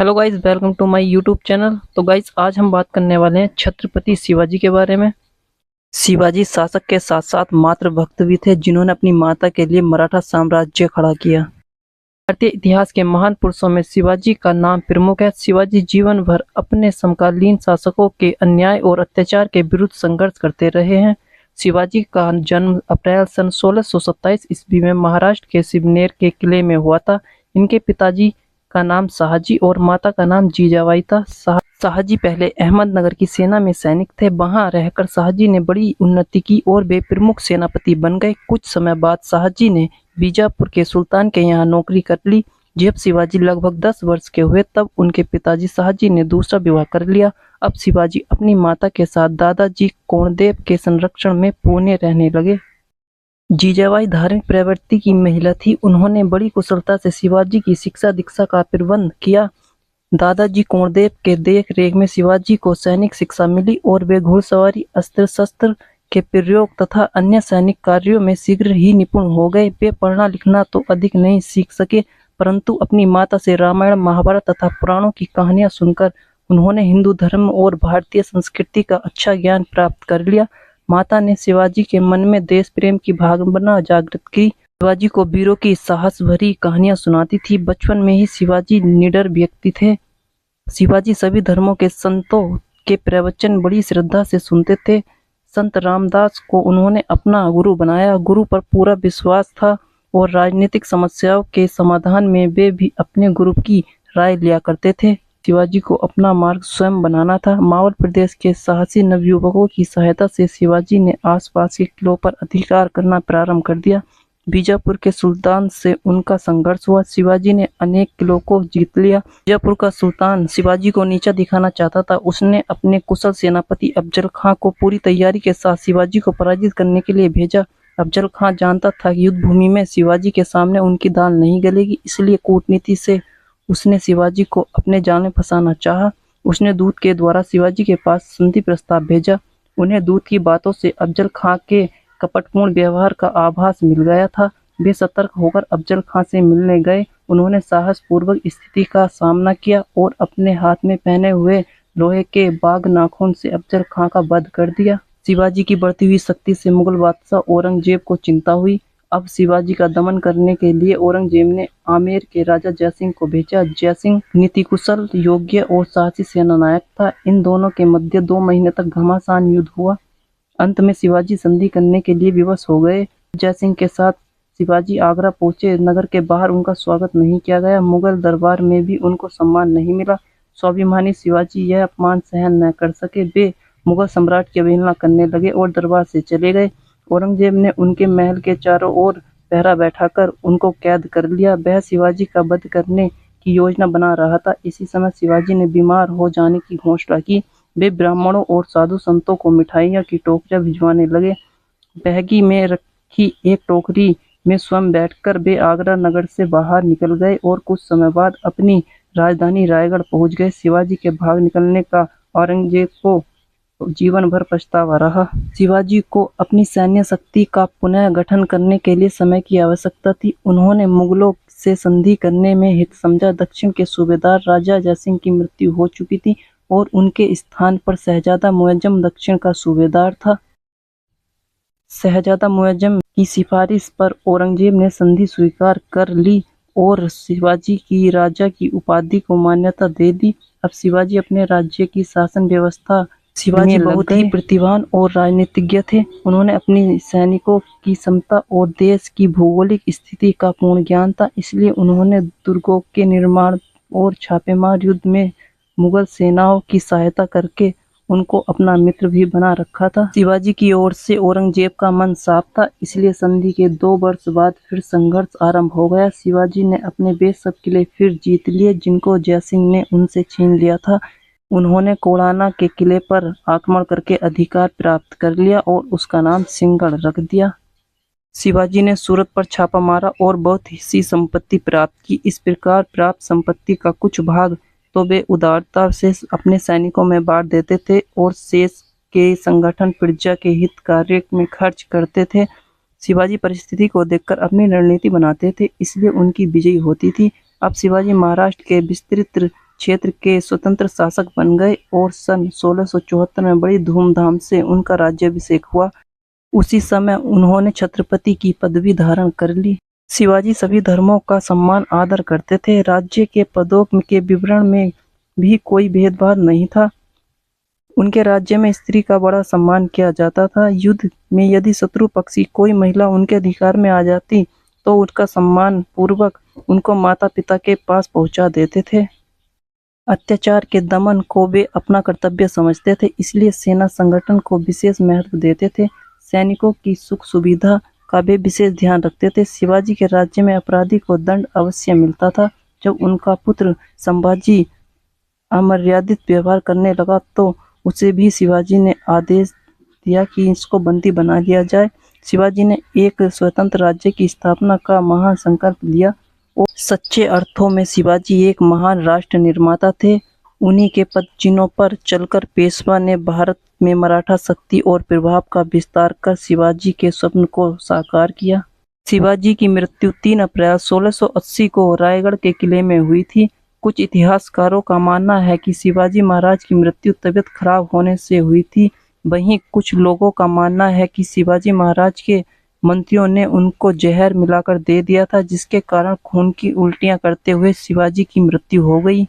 Hello guys, welcome to my YouTube channel. तो guys, आज हम बात करने वाले हैं छत्रपति शिवाजी के बारे में। शिवाजी शासक के साथ साथ मातृभक्त भी थे, जिन्होंने अपनी माता के लिए मराठा साम्राज्य खड़ा किया। भारतीय इतिहास के महान पुरुषों में शिवाजी का नाम प्रमुख है। शिवाजी जीवन भर अपने समकालीन शासकों के अन्याय और अत्याचार के विरुद्ध संघर्ष करते रहे हैं। शिवाजी का जन्म अप्रैल सन 1627 ईस्वी में महाराष्ट्र के शिवनेर के किले में हुआ था। इनके पिताजी का नाम शाहजी और माता का नाम जीजाबाई था। शाहजी पहले अहमदनगर की सेना में सैनिक थे। वहां रहकर शाहजी ने बड़ी उन्नति की और वे प्रमुख सेनापति बन गए। कुछ समय बाद शाहजी ने बीजापुर के सुल्तान के यहाँ नौकरी कर ली। जब शिवाजी लगभग 10 वर्ष के हुए तब उनके पिताजी शाहजी ने दूसरा विवाह कर लिया। अब शिवाजी अपनी माता के साथ दादाजी कोणदेव के संरक्षण में पुणे रहने लगे। जीजाबाई धार्मिक प्रवृत्ति की महिला थी। उन्होंने बड़ी कुशलता से शिवाजी की शिक्षा दीक्षा का प्रबंध किया। दादाजी कोणदेव के देख रेख में शिवाजी को सैनिक शिक्षा मिली और वे घुड़सवारी, अस्त्र शस्त्र के प्रयोग तथा अन्य सैनिक कार्यों में शीघ्र ही निपुण हो गए। वे पढ़ना लिखना तो अधिक नहीं सीख सके, परंतु अपनी माता से रामायण, महाभारत तथा पुराणों की कहानियां सुनकर उन्होंने हिंदू धर्म और भारतीय संस्कृति का अच्छा ज्ञान प्राप्त कर लिया। माता ने शिवाजी के मन में देश प्रेम की भावना जागृत की। शिवाजी को वीरों की साहस भरी कहानियां सुनाती थी। बचपन में ही शिवाजी निडर व्यक्ति थे। शिवाजी सभी धर्मों के संतों के प्रवचन बड़ी श्रद्धा से सुनते थे। संत रामदास को उन्होंने अपना गुरु बनाया। गुरु पर पूरा विश्वास था और राजनीतिक समस्याओं के समाधान में वे भी अपने गुरु की राय लिया करते थे। शिवाजी को अपना मार्ग स्वयं बनाना था। मावल प्रदेश के साहसी नवयुवकों की सहायता से शिवाजी ने आसपास के किलों पर अधिकार करना प्रारंभ कर दिया। बीजापुर के सुल्तान से उनका संघर्ष हुआ। शिवाजी ने अनेक किलों को जीत लिया। बीजापुर का सुल्तान शिवाजी को नीचा दिखाना चाहता था। उसने अपने कुशल सेनापति अफजल खां को पूरी तैयारी के साथ शिवाजी को पराजित करने के लिए भेजा। अफजल खां जानता था कि युद्ध भूमि में शिवाजी के सामने उनकी दाल नहीं गलेगी, इसलिए कूटनीति से उसने शिवाजी को अपने जाल में फंसाना चाहा। उसने दूत के द्वारा शिवाजी के पास संधि प्रस्ताव भेजा। उन्हें दूत की बातों से अफजल खां के कपटपूर्ण व्यवहार का आभास मिल गया था। वे सतर्क होकर अफजल खां से मिलने गए। उन्होंने साहस पूर्वक स्थिति का सामना किया और अपने हाथ में पहने हुए लोहे के बाघ नाखून से अफजल खां का वध कर दिया। शिवाजी की बढ़ती हुई शक्ति से मुगल बादशाह औरंगजेब को चिंता हुई। अब शिवाजी का दमन करने के लिए औरंगजेब ने आमेर के राजा जयसिंह को भेजा। जयसिंह नीतिकुशल, योग्य और साहसी सेनानायक था। इन दोनों के मध्य 2 महीने तक घमासान युद्ध हुआ। अंत में शिवाजी संधि करने के लिए विवश हो गए। जयसिंह के साथ शिवाजी आगरा पहुंचे। नगर के बाहर उनका स्वागत नहीं किया गया। मुगल दरबार में भी उनको सम्मान नहीं मिला। स्वाभिमानी शिवाजी यह अपमान सहन न कर सके। वे मुगल सम्राट की अवहेलना करने लगे और दरबार से चले गए। औरंगजेब ने उनके महल के चारों ओर पहरा बैठाकर उनको कैद कर लिया। वह शिवाजी का वध करने की योजना बना रहा था। इसी समय शिवाजी ने बीमार हो जाने की घोषणा की। वे ब्राह्मणों और साधु संतों को मिठाइयों की टोकरियां भिजवाने लगे। बहगी में रखी एक टोकरी में स्वयं बैठकर वे आगरा नगर से बाहर निकल गए और कुछ समय बाद अपनी राजधानी रायगढ़ पहुंच गए। शिवाजी के भाग निकलने का औरंगजेब को जीवन भर पछतावा रहा। शिवाजी को अपनी सैन्य शक्ति का पुनः गठन करने के लिए समय की आवश्यकता थी। उन्होंने मुगलों से संधि करने में हित समझा। दक्षिण के सूबेदार राजा जयसिंह की मृत्यु हो चुकी थी और उनके स्थान पर शहजादा मुअज्जम दक्षिण का सूबेदार था। शहजादा मुअज्जम की सिफारिश पर औरंगजेब ने संधि स्वीकार कर ली और शिवाजी की राजा की उपाधि को मान्यता दे दी। अब शिवाजी अपने राज्य की शासन व्यवस्था शिवाजी बहुत ही प्रतिभावान और राजनीतिज्ञ थे। उन्होंने अपनी सैनिकों की क्षमता और देश की भौगोलिक स्थिति का पूर्ण ज्ञान था, इसलिए उन्होंने दुर्गों के निर्माण और छापेमार युद्ध में मुगल सेनाओं की सहायता करके उनको अपना मित्र भी बना रखा था। शिवाजी की ओर से औरंगजेब का मन साफ था, इसलिए संधि के 2 वर्ष बाद फिर संघर्ष आरंभ हो गया। शिवाजी ने अपने वे सब किले फिर जीत लिए जिनको जयसिंह ने उनसे छीन लिया था। उन्होंने कोड़ाना के किले पर आक्रमण करके अधिकार प्राप्त कर लिया और उसका नाम सिंहगढ़ रख दिया। शिवाजी ने सूरत पर छापा मारा और बहुत सी संपत्ति प्राप्त की। इस प्रकार प्राप्त संपत्ति का कुछ भाग तो वे उदारता से अपने सैनिकों में बांट देते थे और शेष के संगठन प्रजा के हित कार्य में खर्च करते थे। शिवाजी परिस्थिति को देखकर अपनी रणनीति बनाते थे, इसलिए उनकी विजय होती थी। अब शिवाजी महाराष्ट्र के विस्तृत क्षेत्र के स्वतंत्र शासक बन गए और सन 1674 में बड़ी धूमधाम से उनका राज्याभिषेक हुआ। उसी समय उन्होंने छत्रपति की पदवी धारण कर ली। शिवाजी सभी धर्मों का सम्मान आदर करते थे। राज्य के पदों के विवरण में भी कोई भेदभाव नहीं था। उनके राज्य में स्त्री का बड़ा सम्मान किया जाता था। युद्ध में यदि शत्रु पक्षी कोई महिला उनके अधिकार में आ जाती तो उनका सम्मान पूर्वक उनको माता पिता के पास पहुंचा देते थे। अत्याचार के दमन को वे अपना कर्तव्य समझते थे, इसलिए सेना संगठन को विशेष महत्व देते थे। सैनिकों की सुख सुविधा का वे विशेष ध्यान रखते थे। शिवाजी के राज्य में अपराधी को दंड अवश्य मिलता था। जब उनका पुत्र संभाजी अमर्यादित व्यवहार करने लगा तो उसे भी शिवाजी ने आदेश दिया कि इसको बंदी बना लिया जाए। शिवाजी ने एक स्वतंत्र राज्य की स्थापना का महान संकल्प लिया और सच्चे अर्थों में शिवाजी एक महान राष्ट्र निर्माता थे। उन्हीं के पद चिन्हों पर चलकर पेशवा ने भारत में मराठा शक्ति और प्रभाव का विस्तार कर शिवाजी के स्वप्न को साकार किया। शिवाजी की मृत्यु 3 अप्रैल 1680 को रायगढ़ के किले में हुई थी। कुछ इतिहासकारों का मानना है कि शिवाजी महाराज की मृत्यु तबीयत खराब होने से हुई थी। वहीं कुछ लोगों का मानना है कि शिवाजी महाराज के मंत्रियों ने उनको जहर मिलाकर दे दिया था, जिसके कारण खून की उल्टियां करते हुए शिवाजी की मृत्यु हो गई।